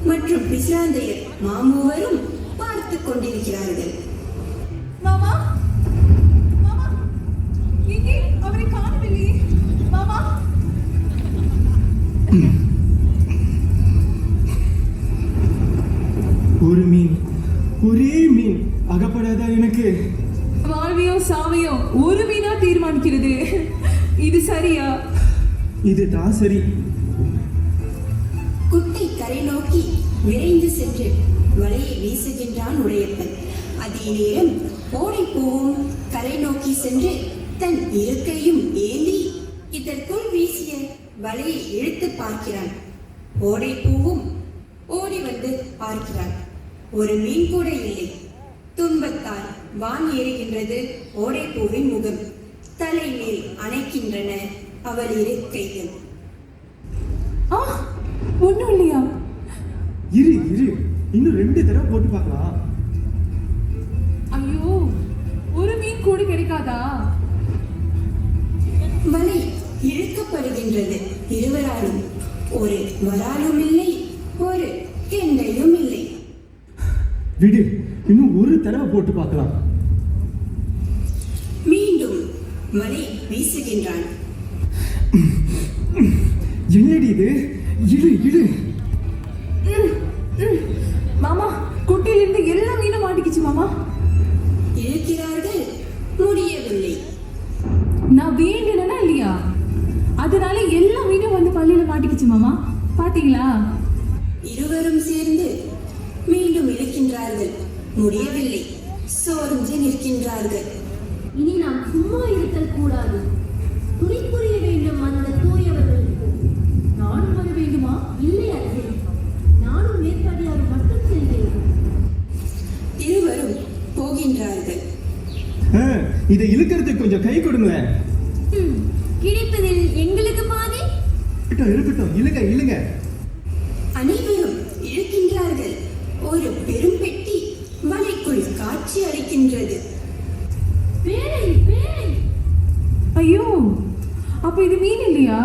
மற்றும் பிசிராந்தையர் மாமூவரும் பார்த்து கொண்டிருக்கிறார்கள். மாமா, மாமா, எங்கே அவரை காணவில்லையே? மாமா, ஒரு மீன், ஒரே மீன் அகப்படாதா எனக்கு? வாழ்வியோ சாவையோ ஒரு மீனா தீர்மானிக்கிறது. இது சரியா? இதுதான் சரி. குட்டை கரை நோக்கி விரைந்து சென்று வலையை வீசுகின்றான் உடையப்பன். அதே நேரம் ஓடைப்பூவும் கரை நோக்கி சென்று தன் இருக்கையும் ஏந்தி இதற்குள் வீசிய வலையை இழுத்து பார்க்கிறான். ஓடைப்பூவும் ஓடி வந்து பார்க்கிறான். ஒரு மீன் கூட இல்லை. துன்பத்தால் வான் ஏறுகின்றது ஓடைப்பூவின் முகம். தலைமேல் அணைக்கின்றன அவள் இருக்கைகள். ஒண்ணும் இல்லையா? இரு இரு, இன்னும் 2 தடவை போட்டு பார்க்கலாம். ஐயோ, ஒரு மீன் கூட கிடைக்காதா? வலை இழுக்கப்படுகின்றது. இருவராலும் ஒரு வராலும் இல்லை, ஒரு கெண்டையும் இல்லை. விடு, இன்னும் 1 தடவை போட்டு பார்க்கலாம். மீண்டும் வலை வீசுகின்றான். என்னடி இது? இழு இழு. மாமா, குட்டையிலிருந்து எல்லா மீனும் மாட்டிக்கிச்சு மாமா. இழுக்கிறார்கள், முடியவில்லை. நான் வேண்டினா இல்லையா? அதனால எல்லா மீனும் வந்து பள்ளியில மாட்டிக்கிச்சு மாமா. பாத்தீங்களா? இருவரும் சேர்ந்து மீண்டும் இழுக்கின்றார்கள், முடியவில்லை. சோர்ந்து நிற்கின்றார்கள். இனி நாம் சும்மா இருத்தல் கூடாது. துணி புரிய வேண்டும் அந்த தூயவர்களுக்கு. நானும் வர வேண்டுமா? இல்லை அச்சே, நானும் மேற்படியாக மட்டும் செல்கிறேன். இருவரும் போகின்றார்கள். இதை இழுக்கிறதுக்கு கொஞ்சம் கை கொடுங்க. கிடைப்பதில் எங்களுக்கு பாதி. இருக்கட்டும், இழுங்க இழுங்க. அனைவரும் இழுக்கின்றார்கள். ஒரு பெரும் பெட்டி வலைக்குள் காட்சி அளிக்கின்றது. பேரை பேரை. ஐயோ, அப்ப இது மீன் இல்லையா?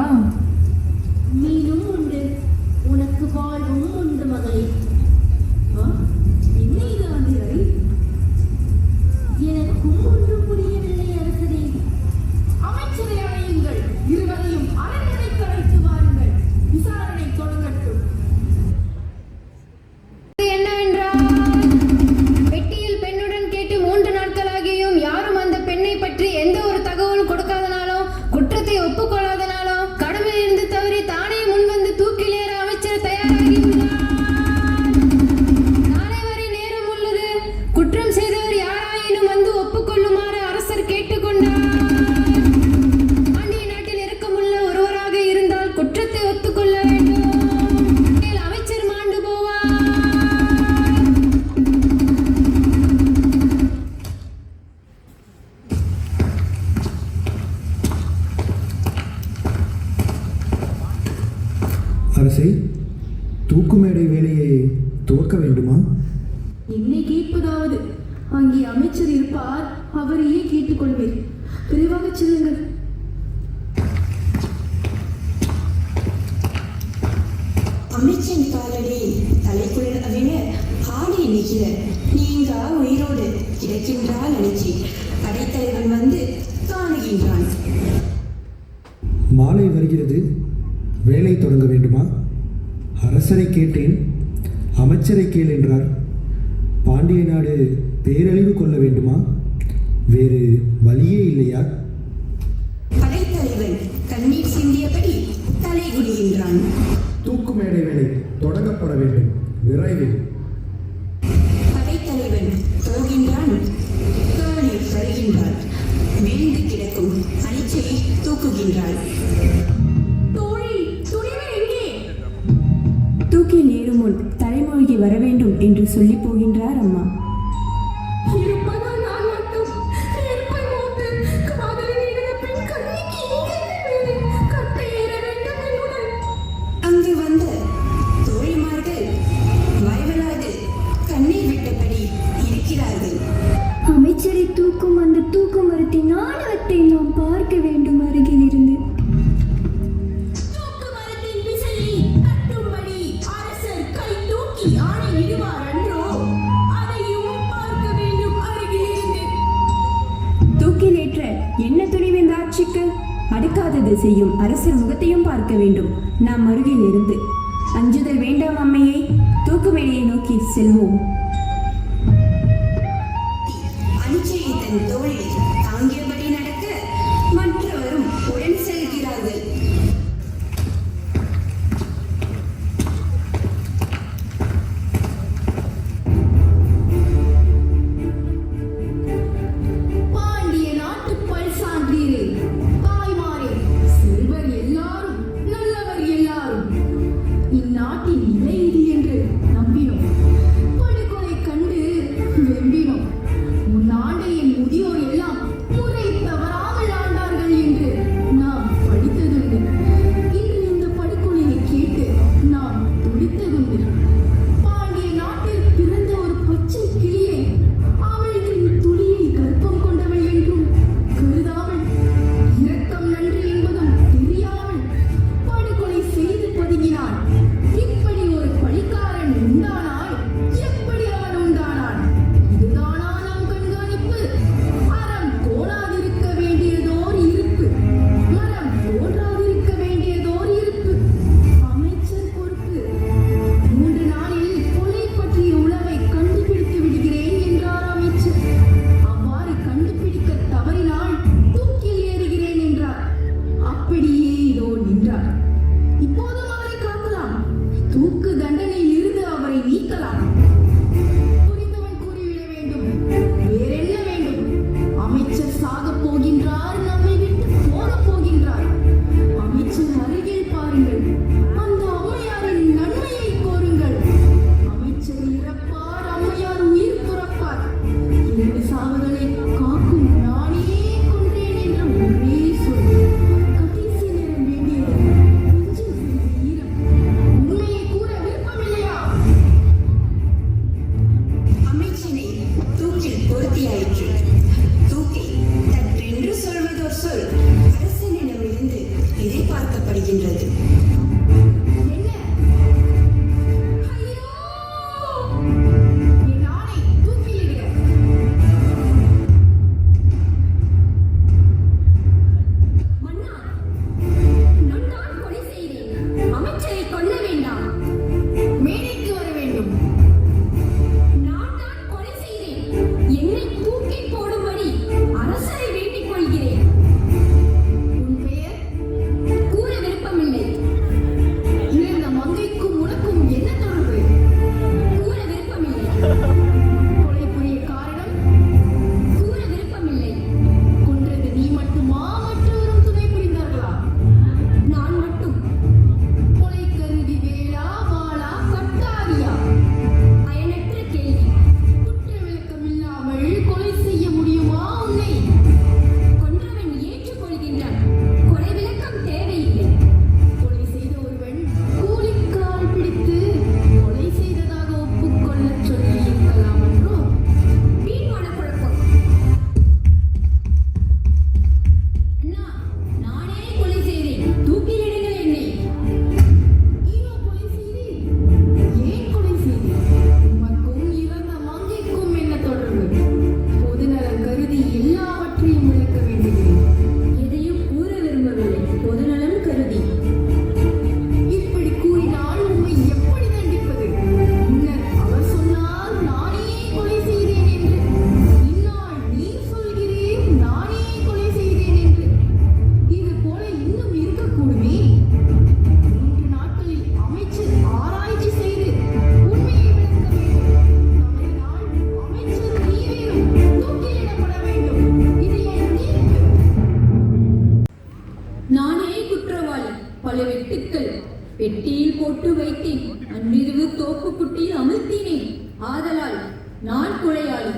மீனும் உண்டு, உனக்கு வாழ்வும் உண்டு மகளே. என்ன இது ஆந்திரை? எனக்கும் ஒன்றும் புரியவில்லை அரசரே. அமைச்சரை அழையுங்கள், இருவரையும் அரண்மனைக்கு அழைத்து வாருங்கள். விசாரணை தொடங்கட்டும். என்னவென்றால், பெட்டியில் பெண்ணுடன் கேட்டு 3 நாட்களாகியும் யாரும் அந்த பெண்ணை பற்றி எந்த ஒரு தகவலும் கொடுக்காதனாலோ, குற்றத்தை ஒப்புக்கொள்ளாதனாலோ, கடமையிலிருந்து தவறி தானே முன்வந்து தூக்கில் ஏற அமைச்சர் தயாராகியுள்ளார். நாளை வரை நேரம் உள்ளது. குற்றம் செய்தவர் யாராயினும் வந்து ஒப்புக்கொள்ளுமாறு அரசர் கேட்டுக்கொண்டார். பாண்டிய நாட்டில் இரக்கமுள்ள ஒருவராக இருந்தால் குற்றத்தை ஒத்துக்கொள்ள வேண்டும். அமைச்சர் மாண்டு போவார். அரசே, தூக்குமேடை வேலையை துவக்க வேண்டுமா? என்னை கேட்பதாவது? அங்கே அமைச்சர் இருப்பார், அவரையே கேட்டுக்கொள்வேன். விரைவாக செல்லுங்கள். அமைச்சன் காலடியில் தலைக்குள் அவிழ ஆடி நிற்கிற நீங்கா உயிரோடு கிடக்கின்றாள் அணிச்சி. படைத்தலைவன் வந்து காணுகின்றான். மாலை வருகிறது, வேலை தொடங்க வேண்டுமா? அரசரை கேட்டேன், அமைச்சரை கேள் என்றார். பாண்டிய நாடு பேரழிவு கொள்ள வேண்டுமா? வேறு வழியே இல்லையா? படைத்தலைவன் கண்ணீர் சிந்தியபடி தலை குனிகின்றான். தூக்குமேடை வேலை தொடங்கப்பட வேண்டும், விரைவில். படைத்தலைவன் போகின்றான். கண்ணீர் வருகின்றான். வீழ்ந்து கிடக்கும் அனிச்சையை தூக்குகின்றாள். தூக்கில் ஏறும் முன் தலைமொழி வர வேண்டும் என்று சொல்லி போகின்றார் அம்மா. அங்கு வந்த தோழிமார்கள் வயவலாது கண்ணீர் விட்டபடி இருக்கிறார்கள். அமைச்சரை தூக்கும் அந்த தூக்கு மரத்தின் ஆழத்தை நாம் பார்க்க வேண்டும் அருகில் இருந்து. தூக்கு மரத்தின் விசையை தட்டும்படி அரசர் கை தூக்கி அடுக்காதது செய்யும் அரசர் முகத்தையும் பார்க்க வேண்டும் நாம் அருகில் இருந்து. அஞ்சுதல் வேண்டாம் அம்மையே, தூக்குமேடையை நோக்கி செல்வோம். அஞ்சையை தன் தோளில் தாங்கியபடி நடக்க மற்றவரும் உடன் செல்கிறார்கள். பாண்டிய நாட்டு பல்சான்றீரே, தாய்மாரே, செல்வர் எல்லாரும் நல்லவர் எல்லாரும் இந்நாட்டின் நிலை இது என்று நம்பினோம். படுகொலை கண்டு வெம்பினோம். முன்னாண்டு என் முதியோர் எல்லாம் முறை தவறாமல் ஆண்டார்கள் என்று நாம் படித்ததுண்டு. இன்று இந்த படுகொலையை கேட்டு நாம் துடித்ததுண்டு. பாண்டிய நாட்டில் பிறந்த ஒரு பச்சை கிளியை அவள்களின் துளியை கர்ப்பம் கொண்டவள் என்றும் கருதாமல், இரக்கம் நன்றி என்பதும் தெரியாமல் படுகொலை செய்து பதுங்கினான். இப்படி ஒரு பழிக்காரன் உண்டானால் எப்படி அவன் உண்டானான்? இதுதானா நம் கண்காணிப்பு? அறம் கோணாதிருக்க வேண்டியதோர் இருப்பு, மரம் தோன்றாதிருக்க வேண்டியதோர் இருப்பு. அமைச்சர் பொறுப்பு. 3 நாளில் கொலை பற்றிய உளவை கண்டுபிடித்து விடுகிறேன் என்றார் அமைச்சர். அவ்வாறு கண்டுபிடிக்க தவறினால் தூக்கில் ஏறுகிறேன் என்றார். அப்படியே இதோ நின்றார். இப்போதும் அவரை காக்கலாம், தூக்கு தண்டனையில் இருந்து அவரை நீக்கலாம். புரிந்தவன் கூறிவிட வேண்டும், வேறென்ன வேண்டும்? அமைச்சர் சாகப் போகின்றார், நம்மை விட்டு போகப் போகின்றார். அமைச்சர் அருகில் பாருங்கள், அந்த அம்மையாரின் நன்மையை கோருங்கள். அமைச்சர் இறப்பார், அம்மையார் உயிர் துறப்பார். 2 சாவுகளை காக்கும் நானே கொன்றேன் என்ற ஒரே சொல். கடைசி நேரம் வேண்டியது நெஞ்சில் சிறிது ஈரம். உண்மையை கூற விருப்பமில்லையா? அமைச்சனை தூக்கில் பொருத்தியாயிற்று. தூக்கை தற்றென்று சொல்வதோர் சொல் அரசனிடமிருந்து எதிர்பார்க்கப்படுகின்றது. என்ன? ஐயோ! என் ஆணை தூக்கிலிடுக. மன்னா, நான் கொலை செய்தேன். அமைச்சரை கொல்ல வேண்டாம். மேடைக்கு வர வேண்டும். நான் தான் கொலை செய்தேன். என்னை தூக்கி போடும்படி அரசரை வேண்டிக் கொள்கிறேன். உன் பெயர்? கூற விருப்பமில்லை. இழந்த மங்கைக்கும் உனக்கும் என்ன தொடர்பு? கூற விருப்பமில்லை. கொலை புரிய காரணம்? கூற விருப்பமில்லை. கொன்றது நீ மட்டுமா, மற்றவரும் துணை புரிந்தார்களா? நான் மட்டும். கொலை கருவி வேளா, வாளா, கட்டாரியா? பயனற்ற கேள்வி. குற்ற விளக்கம் இல்லாமல் கொலை செய்ய முடியுமா உன்னை? கொன்றவன் ஏற்றுக்கொள்கின்றான். கொலை விளக்கம் தேவையில்லை. கொலை செய்த ஒருவன் கூலிக்கால் பிடித்து கொலை செய்ததாக ஒப்புக்கொள்ளச் சொல்லி இருக்கலாம் என்றோ? வீண்மான குழப்பம். அண்ணா, நானே கொலை செய்தேன், தூக்கிலிடுங்கள் என்னை. நீயோ கொலை செய்தீர்? ஏன் கொலை செய்தீர்? உமக்கும் இறந்த மங்கைக்கும் என்ன தொடர்பு? பொதுநலம் கருதி எல்லாவற்றையும் விளக்க வேண்டுகிறேன். எதையும் கூற விரும்பவில்லை, பொதுநலம் கருதி. இப்படி கூறினால் உம்மை எப்படி தண்டிப்பது? முன்னர் அவர் சொன்னார் நானே கொலை செய்தேன் என்று. இந்நாள் நீர் சொல்கிறேன் நானே கொலை செய்தேன் என்று. இது போல இன்னும் இருக்கக்கூடுமே. 3 நாட்களில் அமைச்சர் ஆராய்ச்சி செய்து உண்மையை விளக்க வேண்டும். தவறினால் அமைச்சர் நீவேறும் தூக்கிலிடப்பட வேண்டும். இது என் தீர்ப்பு. நானே குற்றவாளி. பல வெட்டுக்கள் பெட்டியில் போட்டு வைத்தேன். அன்றிரவு தோப்புக்குட்டியில் அமர்த்தினேன். ஆதலால் நான் கொலையாளி.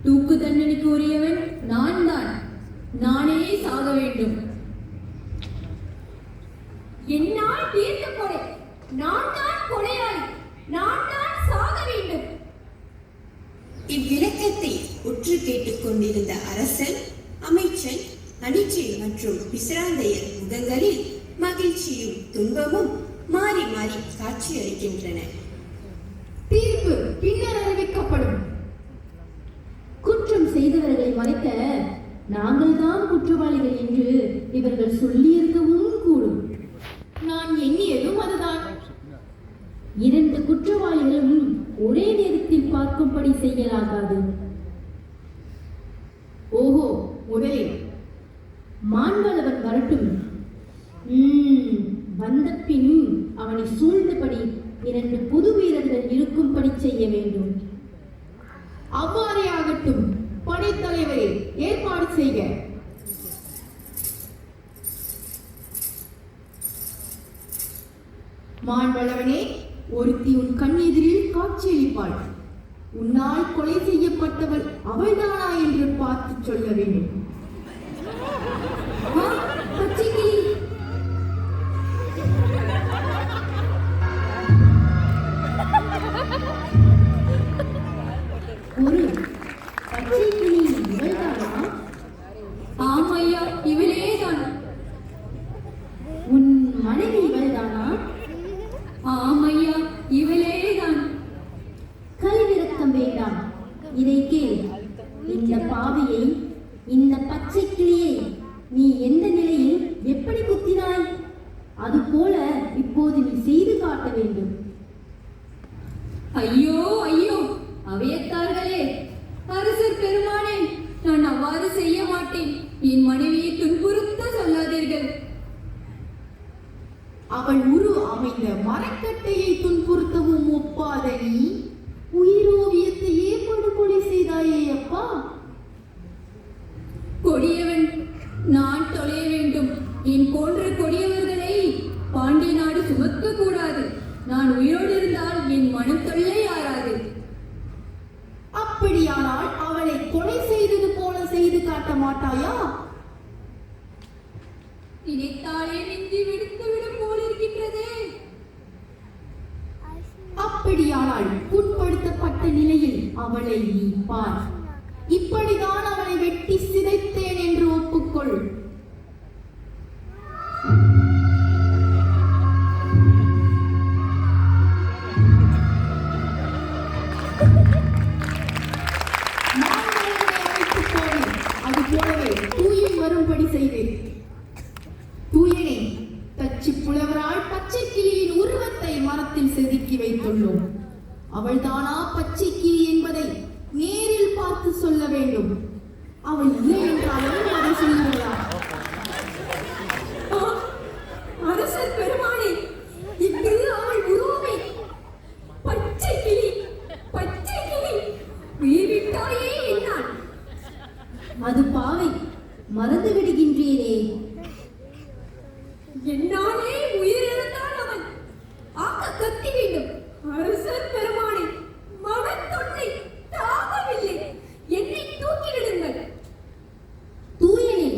தூக்கு தண்டனைக்கு உரியவன் நான் தான். நானே சாக வேண்டும். என்னால் தீர்க்க கொலை. நான் தான் கொலையாளி. நான் தான் சாக வேண்டும். இவ்விளக்கத்தை உற்று கேட்டுக் கொண்டிருந்த அரசன், அமைச்சன், அனிச்சை மற்றும் பிசிராந்தையர் முகங்களில் மகிழ்ச்சியும் துன்பமும் மாறி மாறி காட்சியளிக்கின்றன. தீர்ப்பு பின்னர் அறிவிக்கப்படும். குற்றம் செய்தவர்களை மறைக்க நாங்கள் தான் குற்றவாளிகள் என்று இவர்கள் சொல்லியிருக்கவும் கூடும். நான் எண்ணியதும் அதுதான். 2 குற்றவாளிகளும் ஒரே நேரத்தில் பார்க்கும்படி செய்யலாகாது. ஓஹோ, முதலில் மாண்பளவன் வரட்டும். வந்த பின் அவனை சூழ்ந்தபடி 2 புது வீரர்கள் இருக்கும்படி செய்ய வேண்டும். அவ்வாறே ஆகட்டும். படைத்தலைவரே, ஏற்பாடு செய்க. மாண்பளவனே, ஒருத்தி உன் கண் எதிரில் காட்சியளிப்பாள். உன்னால் கொலை செய்யப்பட்டவள் அவள்தானா என்று பார்த்து சொல்ல வேண்டும். பச்சைக்கிளி, ஒரு பச்சைக்கிளி இவள்தானா? ஆமையா, இவளேதான். உன் மனைவி இவள்தானா? ஆமையா, இவளேதான். கல்விரக்கம் வேண்டாம், இதை கேள். இந்த பாவியை, இந்த பச்சை கிளியை நீ எந்த நிலையில் எப்படி குத்தினாய்? அதுபோல இப்போது நீ செய்து காட்ட வேண்டும். ஐயோ ஐயோ, அவையத்தார்களே, அரசர் பெருமானே, நான் அவ்வாறு செய்ய மாட்டேன். என் மனைவியை துன்புறுத்த சொல்லாதீர்கள். அவள் உரு அமைந்த மரக்கட்டையை துன்புறுத்தவும் ஒப்பாத நீ உயிரோவியத்தையே படுகொலை செய்தாயே அப்பா. கொடியவன் நான் தொலைய வேண்டும். என் போன்ற கொடியவர்களை பாண்டிய நாடு சுமக்க கூடாது. நான் உயிரோடு இருந்தால் என் மனம் தொல்லை ஆறாது. அப்படியானால் அவளை கொலை செய்தது போல செய்து காட்ட மாட்டாயா? நினைத்தாலே நெஞ்சு வெடித்து விடும் போல் இருக்கின்றதே. அப்படியானால் புண்படுத்தப்பட்ட நிலையில் அவளை நீ பார். இப்படிதான் அவளை வெட்டி சிதைத்தேன் என்று ஒப்புக்கொள். அது போலவே தூயன் வரும்படி செய்தேன். தூயனே, தச்சு புலவரால் பச்சை கிளியின் உருவத்தை மரத்தில் செதுக்கி வைத்துள்ளோம். அவள்தானா பச்சை கிளி என்பதை நேரில் பார்த்து சொல்ல வேண்டும். அவள் இல்லை என்றாலும் அதை சொல்லுகிறார். அரசர் பெருமானே, இன்று அவள் உருவமே பச்சை கிளி, பச்சை கிளி. உயிர்விட்டாயே என்னால். அது பாவை, மறந்து விடுகின்றேனே. என்னாலே உயிரிழந்தான் அவன். ஆக்க கத்தி வேண்டும். அரசர் பெருமானே, மனத்தொல்லை தாங்கவில்லை. என்னை தூக்கிவிடுங்கள். தூயனே,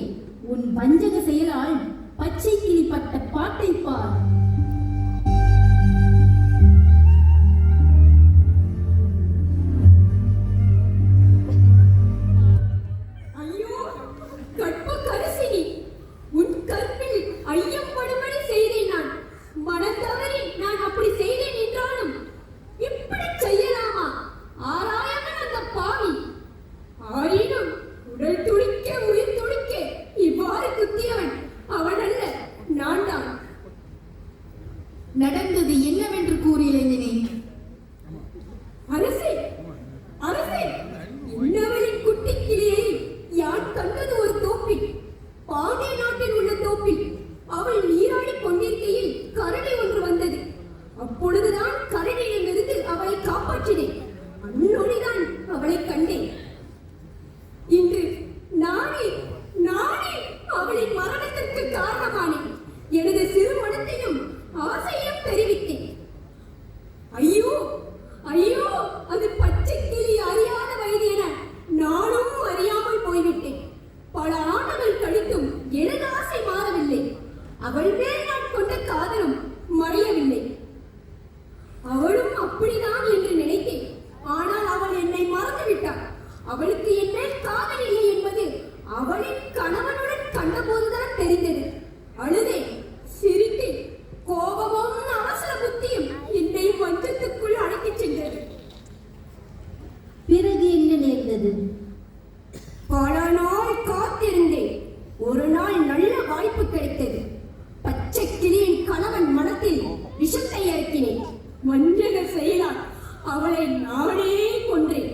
உன் வஞ்சக செயலால் பச்சை கிளி பட்ட பாட்டை பார். ஐயோ, கற்புக்கரசினி, உன் கற்பில் ஐயம் படும்படி செய்தேன் நான். மனத்தவறி நான் அப்படி செய்தேன் என்றாலும் இப்படி செய்யலாமா? ஆராயாமல் அந்த பாவி. ஆயினும் உடல் துடிக்க உயிர் துடிக்க இவ்வாறு குத்தியவன் அவன் அல்ல, நான் தான். நடந்தது என்னவென்று கூறி இளைஞனே. அரசே, அரசே, இன்னவளின் குட்டி கிளியை யான் கண்டது ஒரு தோப்பில், பாண்டிய நாட்டில் உள்ள தோப்பில். அவள் நீராடி கொண்டிருக்கையில் கரடி ஒன்று வந்தது. அப்பொழுதுதான் கரடியிடமிருந்து அவளை காப்பாற்றினேன். அந்நொடிதான் அவளை கண்டேன். இன்று நானே நானே அவளின் மரணத்திற்கு காரணமானேன். எனது சிறு மனத்தையும் ஆசையும் தெரிவித்தேன். ஐயோ ஐயோ, அது பச்சை கிளி அறியாத வயது என நானும் அறியாமல் போய்விட்டேன். பல ஆண்டுகள் கழித்தும் எனது ஆசை மாறவில்லை. அவள் மேல் நான் கொண்ட காதலும் மறையவில்லை. அவளும் அப்படிதான் என்று நினைத்தேன். ஆனால் அவள் என்னை மறந்துவிட்டாள். அவளுக்கு என் மேல் காதல் இல்லை என்பது அவளின் கணவனுடன் கண்டபோதுதான் தெரிந்தது. அழுதேன், சிரித்தேன். கோபமும் அவசர புத்தியும் என்னை வஞ்சத்துக்குள் அழைத்துச் சென்றது. பிறகு என்ன நேர்ந்தது? பல நாள் காத்திருந்தேன். ஒரு நாள் நல்ல வாய்ப்பு செய்யலாம். அவளை நானே கொன்றேன்.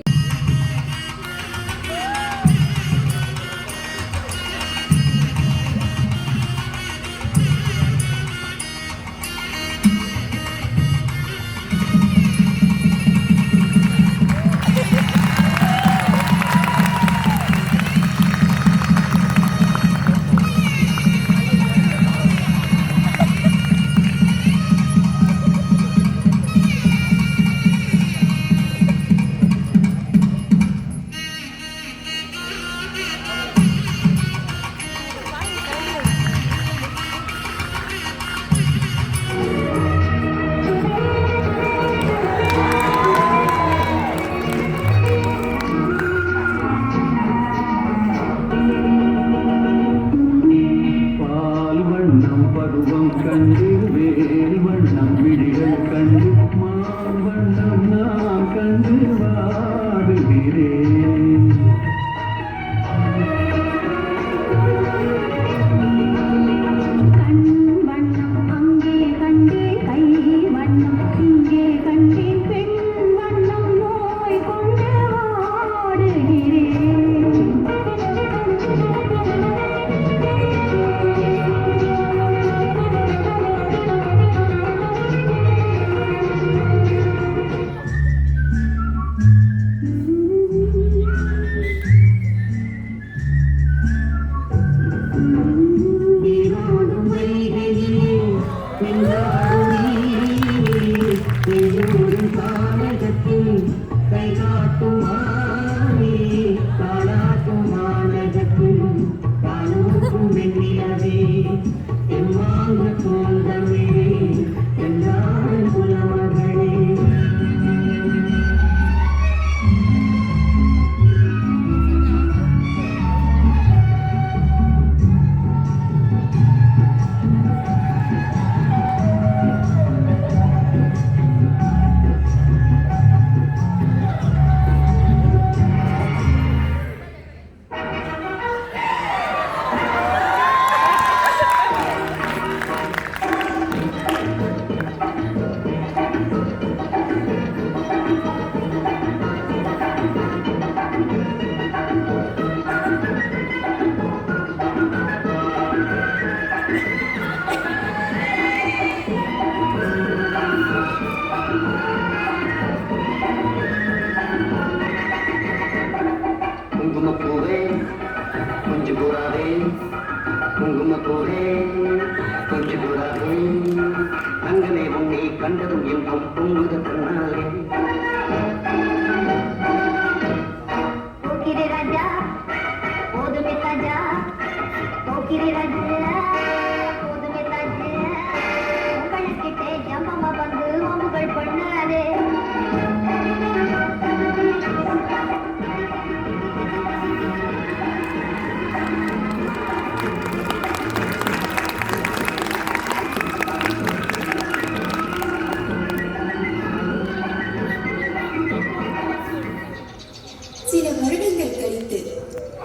சில வருடங்கள் கழித்து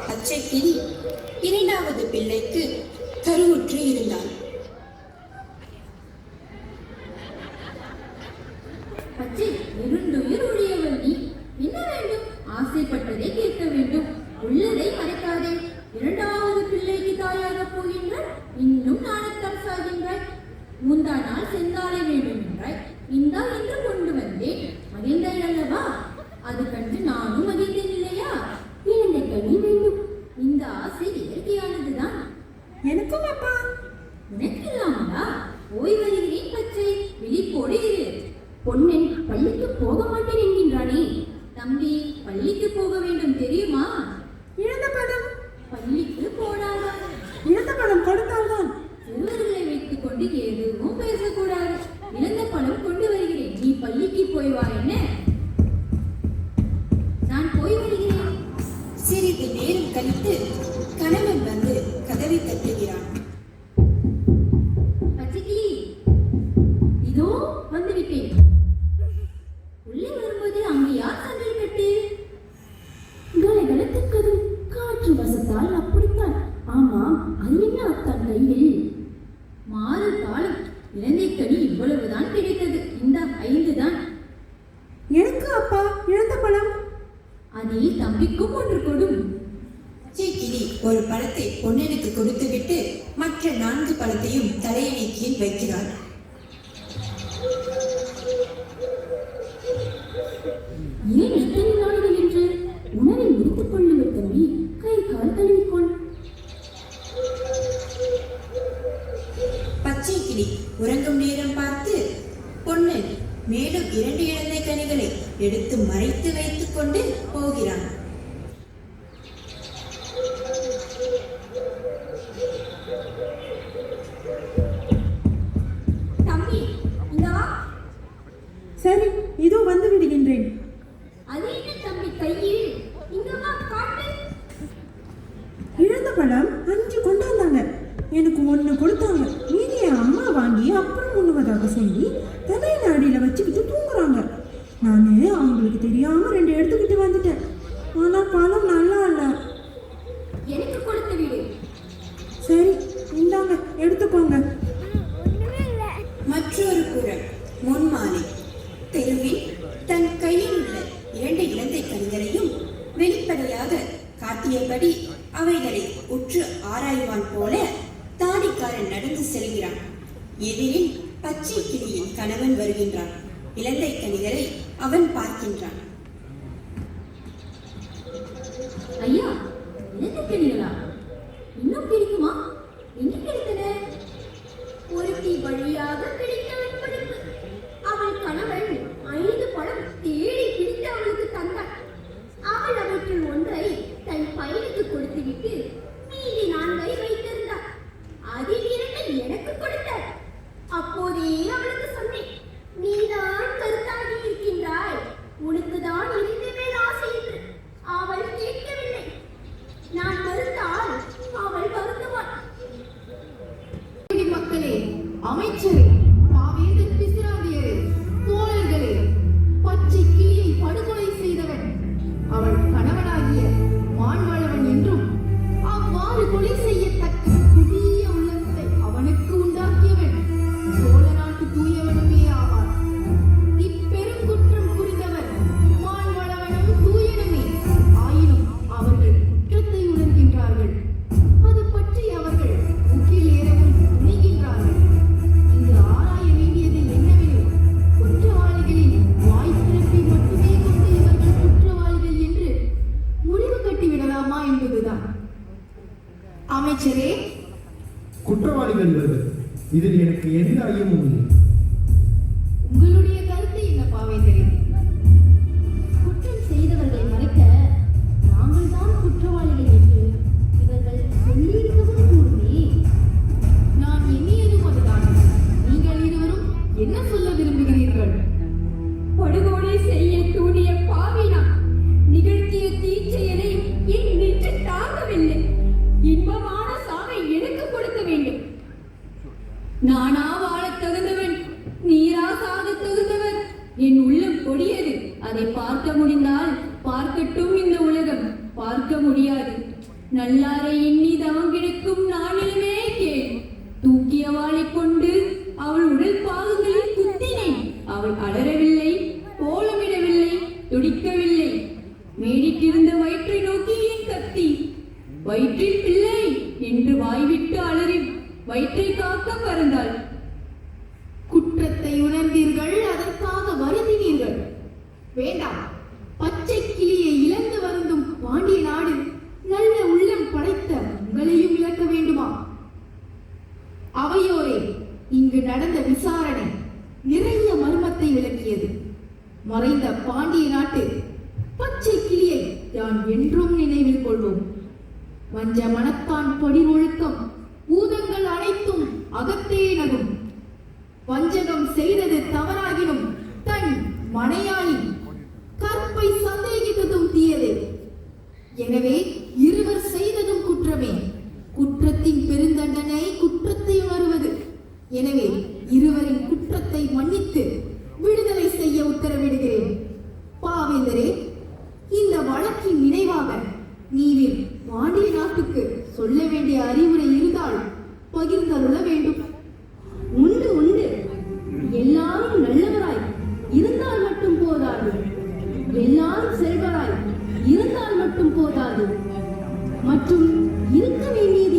பச்சை கிளி இரண்டாவது பிள்ளைக்கு கருவுற்று இருந்தாள். பச்சை, இருண்டுயிர் உடையவள் நீ. என்ன வேண்டும்? ஆசைப்பட்டதை கேட்க வேண்டும். உள்ளதை மறைக்காதே. இரண்டாவது பிள்ளைக்கு தாயாக போகின்றாய், இன்னும் நாணத்தரசாகின்றாய். முந்தா நாள் செந்தாலை வேண்டும் என்றாய், இந்தா என்று கொண்டு வந்தேன். மகிழ்ந்தாய் அல்லவா? அது கண்டு நானும் மகிழ்ந்தேன் இல்லையா? இழந்த கனி வேண்டும். இந்த ஆசை இயற்கையானதுதான். எனக்கும் அப்பா. உனக்கு இல்லாமலா? போய் வருகிறேன் பச்சை, விழிப்போடு இரு. பொன்னன் பள்ளிக்கு போக மாட்டேன் என்கின்றானே. தம்பி, பள்ளிக்கு போக வேண்டும் தெரியுமா? இழந்த பணம் பள்ளிக்கு போடாதா? இழந்த பணம் கொடுத்தால்தான். சிறுவர்களை வைத்துக் கொண்டு எதுவும் பேசக்கூடாது. இழந்த பணம் கொண்டு வருகிறேன், நீ பள்ளிக்கு போய் வா. என்ன? நான் போய் வருகிறேன். சிறிது நேரம் கழித்து கணவன் வந்து கதவை தட்டுகிறான். பச்சைக்கிளி, இதோ வந்துவிட்டேன். உள்ளே வரும்போது அங்கு யார் சண்டை கட்டு? கலகலத்துக்கதும் காற்று வசத்தால் அப்படித்தான். ஆமாம், அது என்ன அத்தான் கையில்? மாறு காலம். இலந்தைக்கனி இவ்வளவுதான் கிடைத்தது. இந்த 5 தான். அதில் தம்பிக்கும் ஒன்று கொடும். பச்சை கிளி ஒரு பழத்தை பொன்னனுக்கு கொடுத்துவிட்டு மற்ற 4 பழத்தையும் தலையணை கீழ் வைக்கிறாள். ஏன் இத்தனை நாடுகள் என்று உணவை முடித்துக் கொள்ளுங்கள் தம்பி. கை கால் கழுவிக்கொள். பச்சை கிளி உறங்கும் நேரம் பார்த்து பொன்னன் மேலும் 2 இழந்தை கனிகளை எடுத்து மறைத்து வைத்துக் கொண்டு போகிறான். தம்பி, இங்க வா. சரி, இதோ வந்து விடுகின்றேன். அது என்ன தம்பி கையில்? இங்க வா, காட்டு. இழந்த பழம் 5 கொண்டு வந்தாங்க. எனக்கு 1 கொடுத்தாங்க. மீதியை அம்மா வாங்கி அப்புறம் உண்ணுவதாக சொல்லி தலையில அடியில வச்சுக்கிட்டு தூங்குறாங்க. நான் அவங்களுக்கு தெரியாம 2 எடுத்துக்கிட்டு வந்துட்டேன். ஆனா பழம் நல்லா இல்ல. எனக்கு கொடுத்து விடு. சரி, இந்தாங்க, எடுத்துக்கோங்க. மற்றொரு புறம் முன்மாலை தெருவில் தன் கையில் உள்ள 2 இலந்தை கனிகளையும் வெளிப்படையாக காட்டியபடி அவைகளை உற்று ஆராய்வான் போல தாடிக்காரன் நடந்து செல்கிறான். எதிரில் பச்சை கிளியின் கணவன் வருகின்றான். இலந்தை கனிகளை அவன் பார்க்கின்றான். ஐயா, இலந்தை கனிகளா? இன்னும் கிடைக்குமா? எங்க கிடைத்தன? ஒருத்தி வழியாக கிடைத்தவன் படிப்பு. அவள் கணவன் 5 பழம் தேடி பிடித்து அவளுக்கு தந்தாள். அவள் அவற்றில் ஒன்றை தன் பையனுக்கு கொடுத்துவிட்டு மீதி 4ஐ வைத்திருந்தாள். அதில் 2 எனக்கு கொடுத்தாள். அப்போதே அவளுக்கு சொன்னேன், நீதான் கருத்தாகி இருக்கின்றாய், உனக்கு தான் இருந்து மேல் ஆசை என்று. அவள் கேட்கவில்லை. நான் மறுத்தால் அவள் வருந்துவாள். மக்களே, அமைச்சரே, பாவேந்தர் பிசிராந்தியரே, தோழர்களே, பச்சை கிளியை படுகொலை செய்தவன் அவள் கணவனாகிய மான்வளவன் என்றும், அவ்வாறு கொலை செய்யத்தக்க புதிய உள்ளத்தை அவனுக்கு உண்டாக்கியவன் சோழ நாட்டு தூயவனுமே ஆவார். இப்பெரும் குற்றம் புரிந்தவர் மான்வளவனும் தூயனுமே. ஆயினும் அவர்கள் குற்றத்தை உணர்கின்றார்கள். அது பற்றி அவர்கள் முக்கில் ஏறவும் துணிகின்றார்கள். இங்கு ஆராய வேண்டியது என்னவெனில், குற்றவாளிகளின் வாய்ப்பிறப்பை மட்டுமே கொண்டு இவர்கள் குற்றவாளிகள் என்று முடிவு கட்டிவிடலாமா என்பதுதான். அமைச்சரே, குற்றவாளிகள் இவர்கள். இதில் எனக்கு எந்த ஐயமும் இல்லை. உங்களுடைய கருத்து என்ன பாவேந்தரே? குற்றம் செய்தவர்களை மறைக்க நாங்கள் தான் குற்றவாளிகள் என்று இவர்கள் சொல்லியிருக்கவும் கூறுமே. நான் எண்ணியதும் அதுதான். நீங்கள் இருவரும் என்ன சொல்ல விரும்புகிறீர்கள்? படுகொலை செய்ய தூண்டிய பாவினா நிகழ்த்திய தீச்செயலை என் நெஞ்சு தாங்கவில்லை. இன்பமான சாவை எனக்கு கொடுக்க வேண்டும். நானா வாழத் தகுந்தவன், நீரா சாக தகுந்தவர். என் உள்ளம் கொடியது. அதை பார்க்க முடிந்தால் பார்க்கட்டும் இந்த உலகம். பார்க்க முடியாது. நல்லாரை எண்ணி தவம் கிடக்கும் நானிலுமே கேள். தூக்கிய வாளை கொண்டு அவள் உடல் பாகங்களில் குத்தினேன். அவள் அலறவில்லை, கோலமிடவில்லை, துடிக்கவில்லை. மேடிட்டிருந்த வயிற்றை நோக்கி என் கத்தி. வயிற்றில் பிள்ளை என்று வாய்விட்டு அலறி வயிற்றை காக்க பறந்தாள். குற்றத்தை உணர்ந்தீர்கள், அதற்காக வருந்தினீர்கள். வேண்டாம். பச்சை கிளியை இழந்து வருந்தும் பாண்டிய நாடு நல்ல உள்ளம் படைத்த உங்களையும் இழக்க வேண்டுமா? அவையோரே, இங்கு நடந்த விசாரணை நிறைய மர்மத்தை விளக்கியது. மறைந்த பாண்டிய நாட்டு பச்சை கிளியை யான் என்றும் நினைவில் கொள்வோம். வஞ்ச மனத்தான் படி ஒழுக்கம் பூதங்கள் அனைத்தும் அகத்தே நகும். வஞ்சகம் செய்தது தவறாகினும் தன் மனையாளி கற்பை சந்தேகித்ததும் தீயதே. எனவே இருவர் செய்ததும் குற்றமே. குற்றத்தின் பெருந்தண்டனை குற்றத்தை உணர்வது. எனவே இருவரின் குற்றத்தை மன்னித்து விடுதலை செய்ய உத்தரவிடுகிறேன். பாவேந்தரே, இந்த வழக்கின் நினைவாக நீரில் பாண்டிய நாட்டுக்கு சொல்ல வேண்டிய அறிவுரை இருந்தால் பகிர்ந்தருள வேண்டும். உண்டு உண்டு. எல்லாரும் நல்லவராய் இருந்தால் மட்டும் போதாது. எல்லாரும் செல்வராய் போதாது மற்றும் இருக்க வேண்டியது